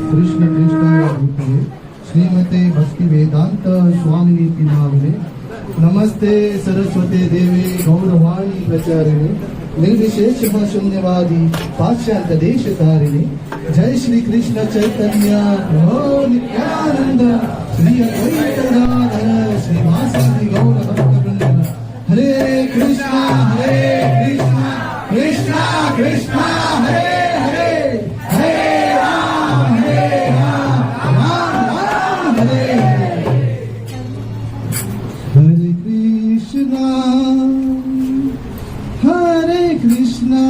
कृष्ण कृष्णाय भूतले श्रीमते भक्ति वेदांत स्वामी नामने नमस्ते सरस्वते देवे गौरवाणी प्रचारिणे निर्विशेष शून्यवादी पाश्चात्य देश तारिणे जय श्री कृष्ण चैतन्य प्रभो नित्यानंद श्री अद्वैत गदाधर श्रीवासादि गौर भक्तवृंद हरे कृष्णा कृष्णा कृष्णा हरे हरे हरे राम राम हरे हरे हरे कृष्णा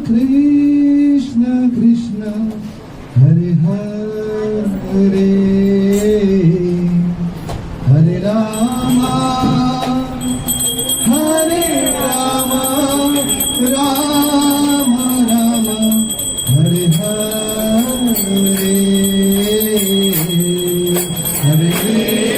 कृष्ण कृष्ण हरे हरे हरे राम राम राम हरे हरे हरे कृष्णा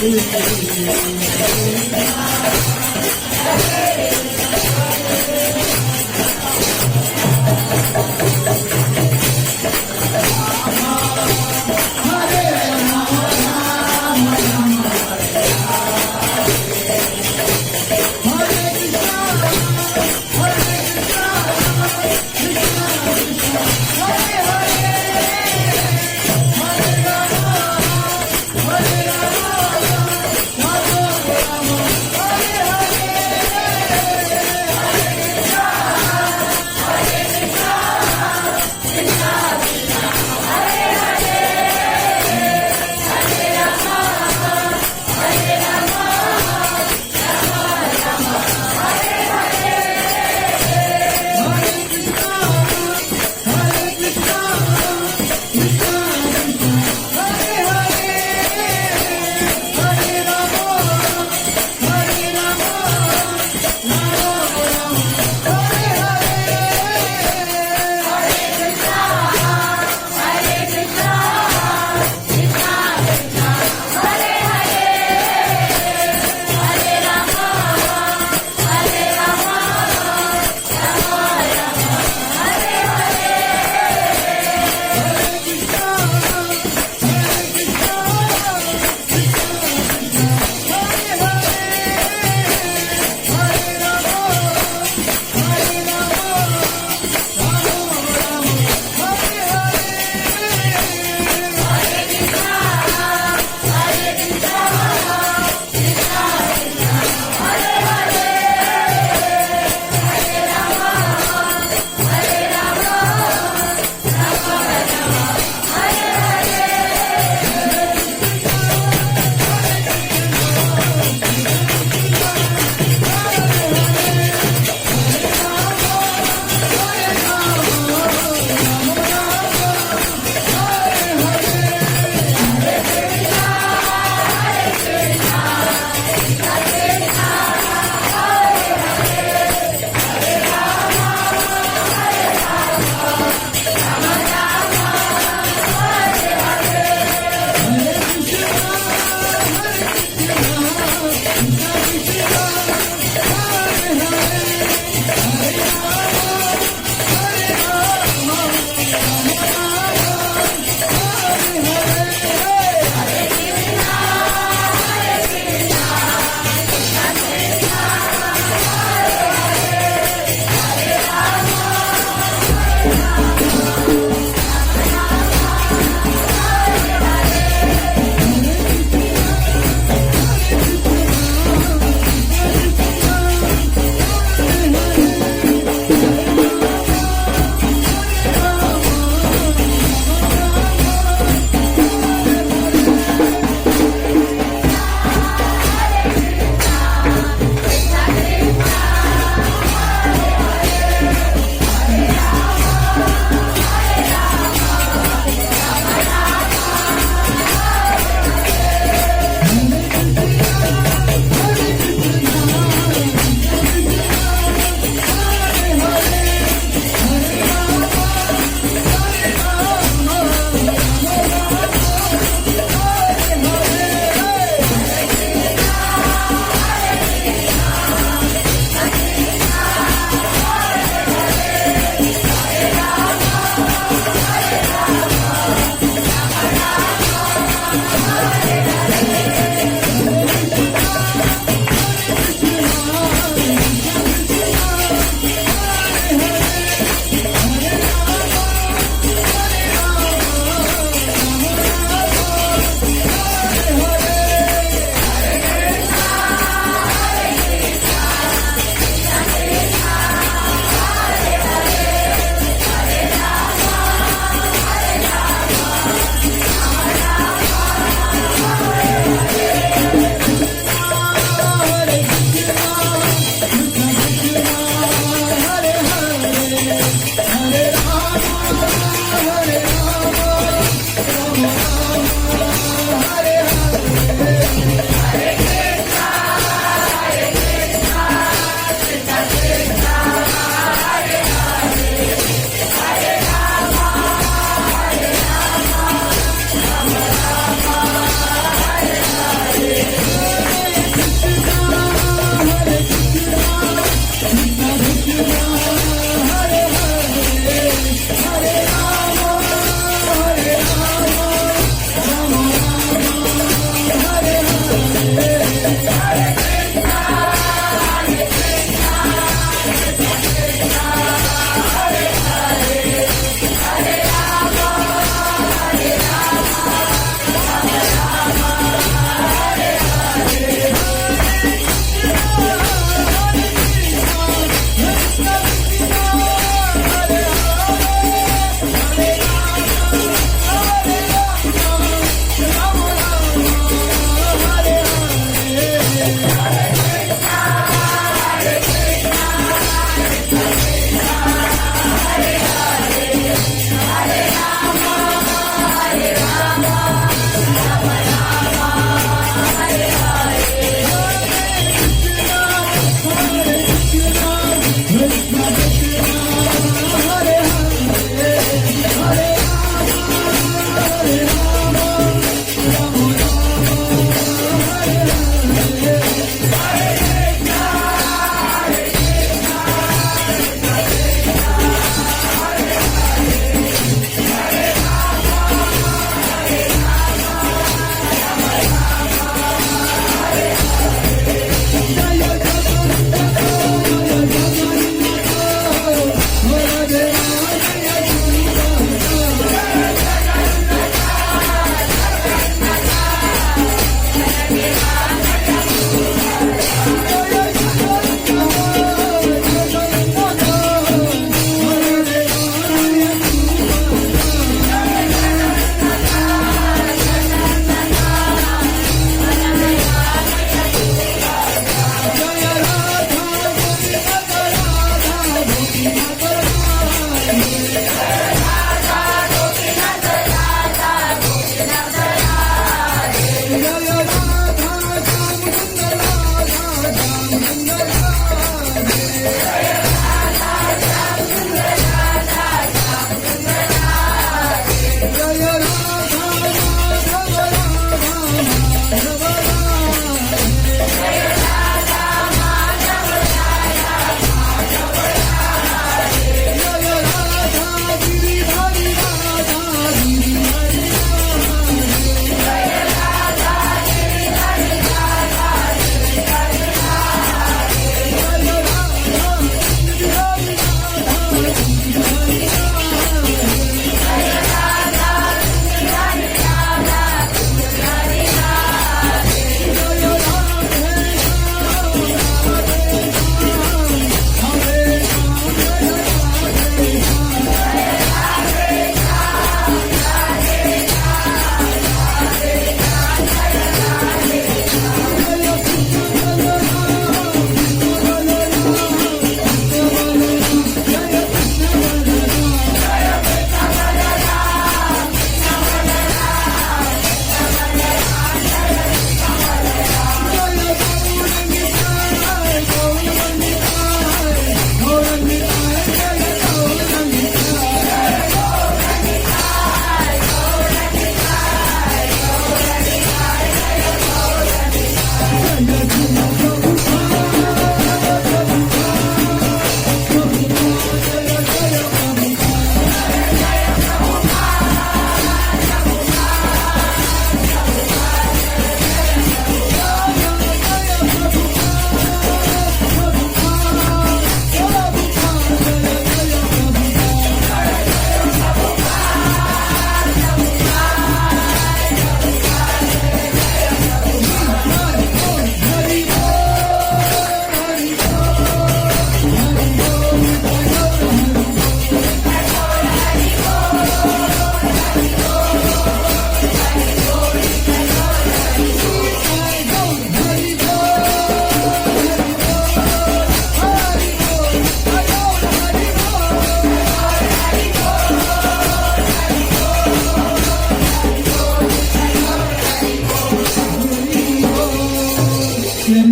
Hare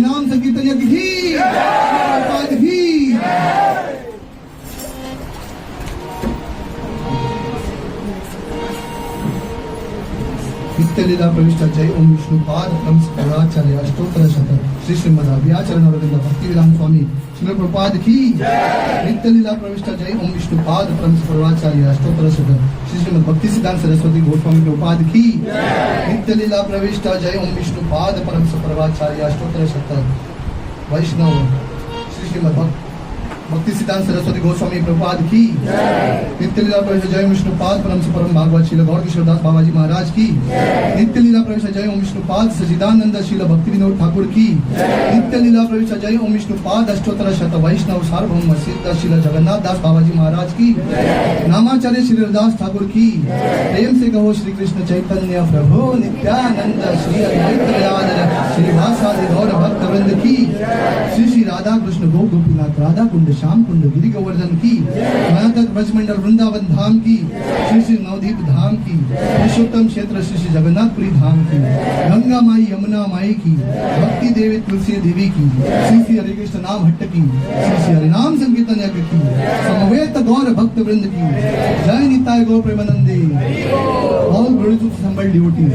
नाम संकीर्तन यज्ञ की प्रभुपाद की नित्यलीला प्रविष्ट जय ओम विष्णुपाद ब्रह्मचार्य अष्टोत्तर शतक श्री श्रीमदाव्याचरण अरविंद भक्तिवेदांत स्वामी श्री प्रभुपाद की नित्यलीला प्रविष्ट जय ओम विष्णुपाद ब्रह्मचार्य अष्टोत्तर शतक श्री श्रीमद भक्ति सिद्धांत सरस्वती गोस्वामी प्रभुपाद की नित्यलीला प्रविष्ट जय ओम विष्णुपाद परमचार्य अष्टोत्तर शतक वैष्णव श्री श्रीमद भक्ति सिद्धांत सरस्वती गोस्वामी प्रभुपाद की नित्यलीला प्रवेश जय विष्णुपाद परम भागवत श्रील गौर किशोरदास बाबाजी महाराज की नित्यलीला प्रवेश जय ओम विष्णुपाद सचिदानंद श्रील भक्ति विनोद ठाकुर की नित्यलीला प्रवेश जय ओम विष्णुपाद अष्टोत्तर शत वैष्णव सार्वभौम सिद्ध श्रील जगन्नाथ दास बाबाजी महाराज की नामाचार्य श्री हरिदास ठाकुर की प्रेम से कहो श्री कृष्ण चैतन्य प्रभु नित्यानंद श्री अद्वैत श्री वासादि गौर भक्त वृंद की श्री श्री राधा कृष्ण गोपीनाथ राधा कुंड श्याम कुंड गिरि गोवर्धन की तक ब्रजमंडल वृंदावन धाम की श्री श्री नवदीप धाम की पुरुषोत्तम क्षेत्र श्री श्री जगन्नाथपुरी धाम की गंगा माई यमुना माई की भक्ति देवी तुलसी देवी की श्री श्री हरे कृष्ण नाम हट्ट की श्री श्री हरिनाम संकीर्तन यज्ञ की समवेत गौर भक्त वृंद की जय निताय गौर प्रेमानंदे all glories to assembled devotees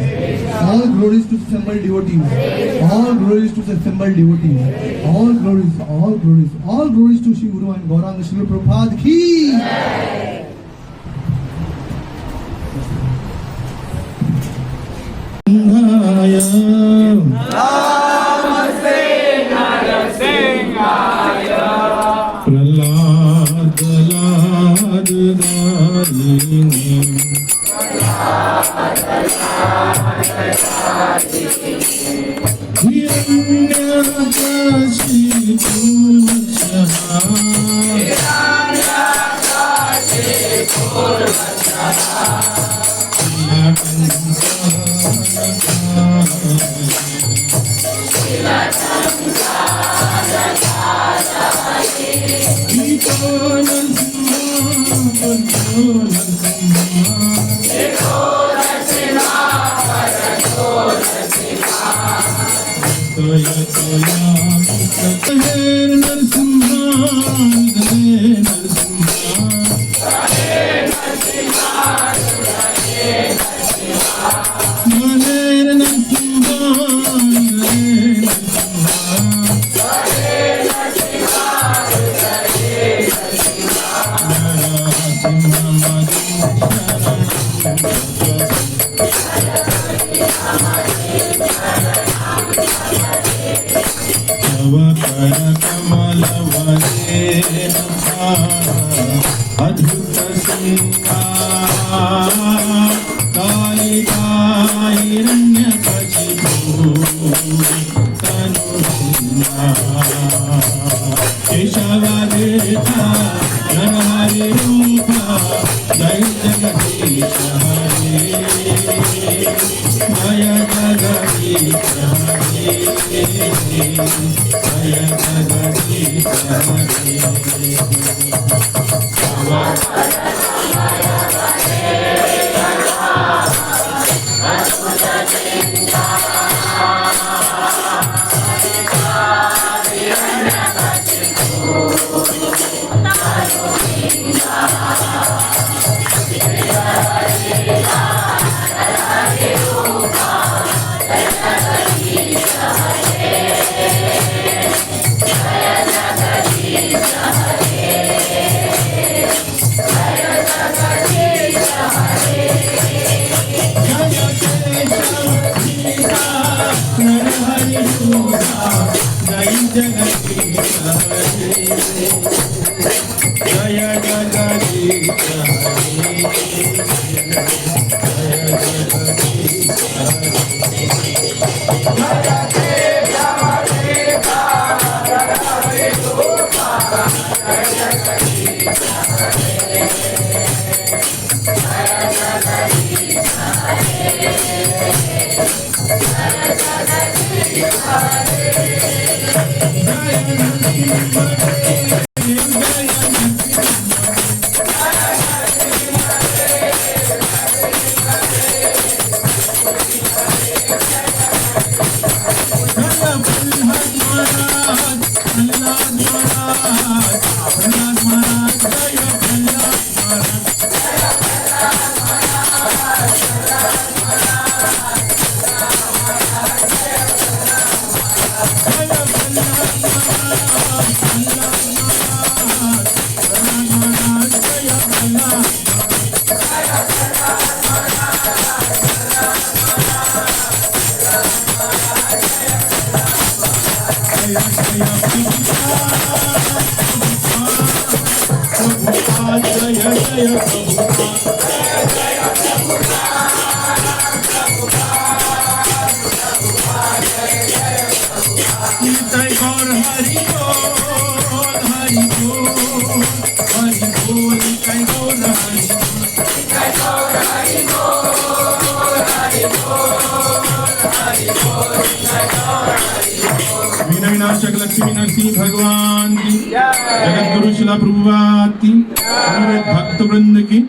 all glories to assembled devotees all glories to assembled devotees all glories to Shri Guru and Gauranga Shri Prabhupada ki Namaste Narasimhaya Prahlad Darini अद्भुत नरहरि रूपा जय जगदीश हरे जय जगदीश हरे जय जगदीश विनाशक लक्ष्मी नरसिंह भगवान की, जगत गुरु शिला प्रभुपाद की, भक्त वृंद की।